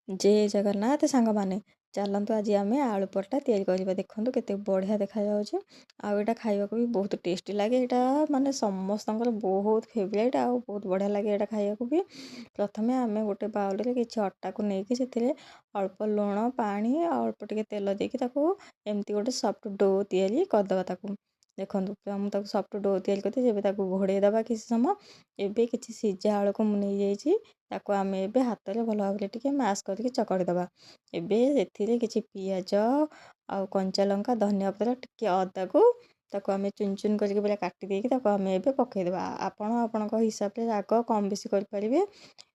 जय जगन्नाथ सांगमाने चलतु आज आम आलू परटा या देखो केते बढ़िया देखा आउ एटा खाइबाकू भी बहुत टेस्टी लगे। यहाँ माने समस्त बहुत फेवरेट आउ बहुत बढ़िया लगे यहाँ खाइबाकू भी। प्रथम आम गोटे बाउल रे किसी अटा को लेकिन से अल्प लुण पानी अल्प टिके तेल देकी एमती गोटे सफ्ट डो तैयारी करदे। देखो मुझे सफ्ट डो तैयारी करते घोड़े दबा किसी समय एबे किसी सीझा आलू को मुझे ताको आम ए हाथ में भल भाव टे मैश करके चकड़ी दबा। एबे किसी पियाज आउ कंचा लंका धनिया पत्र टिके अदा को ताको आम चुन चुन करके पूरा काटी देकी आम ए पकईदे। आपण आपण हिसाब से राग कम बेसी करेंगे।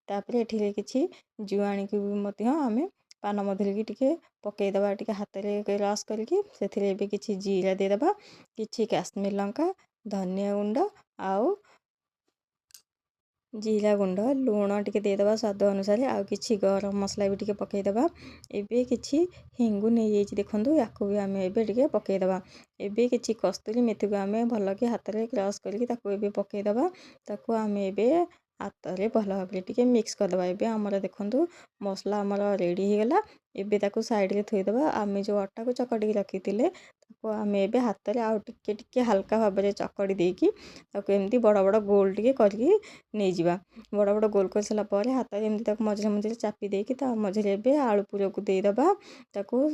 तापर ये किसी जुआणी की भी आम पान मधुरी टिके पकईदबा टिके हाथ में रस करके किसी जीरा देदबा किसी काश्मीर लंका धनिया गुंड आउ जीरा गुंड लुण टिके देदबा स्वाद अनुसार आउ किसी गरम मसला भी टिके पकईदबा। एबे किसी हिंगु नहीं जाइए देखो या भी आम ए पकईदबा। एबे किसी कस्तूरी मेथी को आम भल कि हाथ में क्रश करके पकईदबा। ताको आम ए हाथ में भल भाव टे मिक्स करदे। एबे आमर देखो मसला आमर रेडी हो गला। एबे ताको साइड रे थोईदबा। आम जो अटा को चकड़ी रखी आम ए हाथ में आउ टिके हल्का भाव में चकड़ी देकी एमती बड़ बड़ गोल टिके करके नहीं जावा। बड़ बड़ गोल कर सारापर हाथ में मझे मझे चापी देकी मझे ए आलू पूर को देदबा।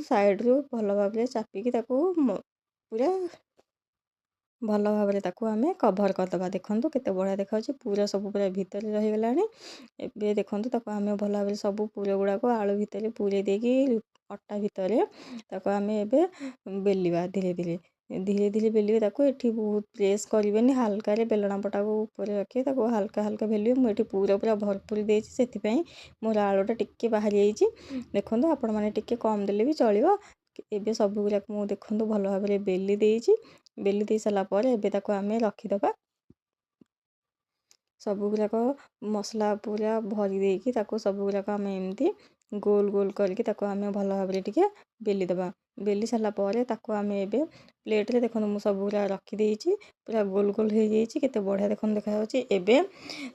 साइड रू भल भाव चापिकी पूरा भल भाव आम कभर करदे। देखो केते बढ़िया देखा पूरा सब पूरा भितर रहीगला। एबे देखो आम भल भाव सब पूर गुड़ाक आलू भितर पूरे देकी अटा भितर आम ए बेलिया धीरे धीरे धीरे धीरे बेलिए। ये बहुत प्रेस करें हाल्का बेलना पटा को ऊपर रखे हाल्का हाल्का बेलिए। मुझे पूरा पूरा भरपूर देती से मोर आलूटा टिके बाहरी जाइए। देखो आपण मैंने टिके कम देले भी चलो। एबे सब गुड़ाक मुझे देखो भल भाव बेली देती। बेली दे सारापर एबे आम रखीदबा। सब गुड़ाक मसला पूरा भरी देकी सब गुड़ाक आम एमती गोल गोल करके आम भल भाव टे बेली दबा। बेली सारापर आम ए प्लेट रे देखो मुझे सब गुड़ा रखीदे पूरा गोल गोल हो जाइए। केते बढ़िया देखो देखा एबे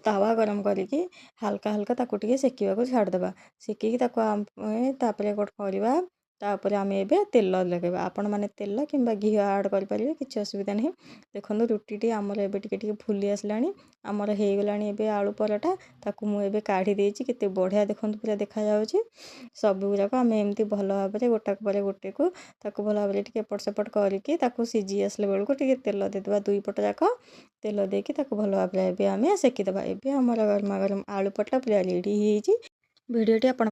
तावा गरम करके हल्का हल्का टिके सेकिबा छाड़दबा। सेकिकी आम तापर गोटे करवा तापर आम ए तेल लगेगा। आपण मैंने तेल कि घी आड करेंगे किसी असुविधा नहीं। देखो रुटी आमर ए टे फुली आसला आमर हो गला आलू पराठा। ताकू मुझे काढ़ी देती केते बढ़िया देखो पूरा देखा सब गुड़ाक आम एमती भल भाव गोटाक पर गोटे को भल भाव एपट सेपट करके सीझी आसला बेलू टे तेल देदबा। दुई पट जाक तेल देकी भल भाव आम सेकीदबा। एबे आमर गरमा गरम आलू पराठा पूरा रेडी हो भिडियोटी आपण